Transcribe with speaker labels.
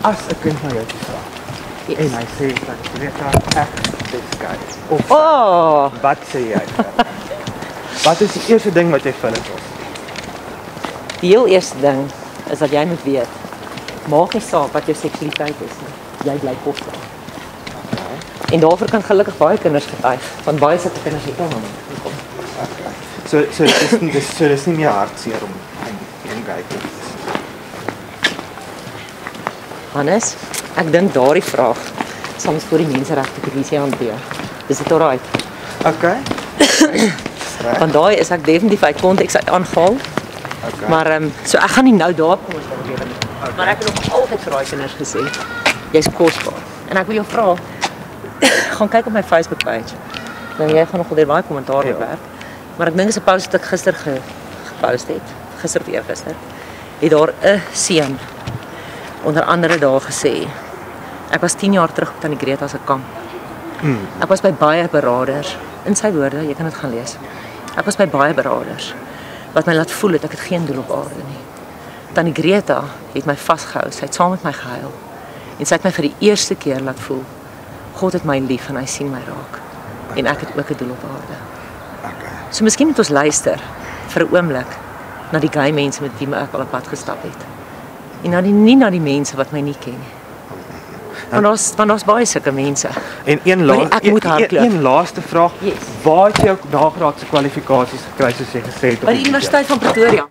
Speaker 1: As 'n kind na jou toe vra
Speaker 2: Yes.
Speaker 1: en hy sê dat Greta ek is gay. Of wat sê jy? Wat is die eerste ding wat jy vir hulle sê?
Speaker 2: Die heel eerste ding is dat jy moet weet, maak nie saak wat jou seksualiteit is nie, jy bly kosbaar. En daarvoor kan gelukkig baie kinders getuig, want baie sulke kinders het hom gekom.
Speaker 1: So dis nie meer hartseer om gay te wees.
Speaker 2: Hannes, ek dink daardie vraag sal ons voor die menseregte kommissie hanteer. Dis dit alright?
Speaker 1: Okay.
Speaker 2: Want daai is ek definitief uit konteks uit aangehaal.
Speaker 1: Okay.
Speaker 2: Maar so ek gaan nie nou daar kom ons daaroor nie. Maar ek het nog altyd vir daai kinders gesê, jy's kosbaar. En ek wil jou vra, gaan kyk op my Facebook page. Nou jy gaan nog al baie kommentaar werk. Maar ek dink dis 'n post wat ek gister gepost het. Gister of eergister. Het daar 'n seun onder andere daar gesê. Ek was 10 jaar terug op Tannie Greta se kamp. Ek was by baie beraders. In sy woorde, jy kan dit gaan lees. Ek was by baie beraders wat my laat voel het ek het geen doel op aarde nie. Tannie Greta het my vasgehou, sy het saam met my gehuil. En sy het my vir die eerste keer laat voel, God het my lief en hy sien my raak. En ek het ook 'n doel op aarde.
Speaker 1: Okay.
Speaker 2: So miskien moet ons luister vir 'n oomblik na die gay mense met wie ek al op pad gestap het. En nie na die mense wat my nie ken nie. Want daar's baie sulke mense.
Speaker 1: En een laaste vraag.
Speaker 2: Yes.
Speaker 1: Waar het jy jou nagraadse kwalifikasies gekry soos jy gesê het op
Speaker 2: By die Universiteit van Pretoria.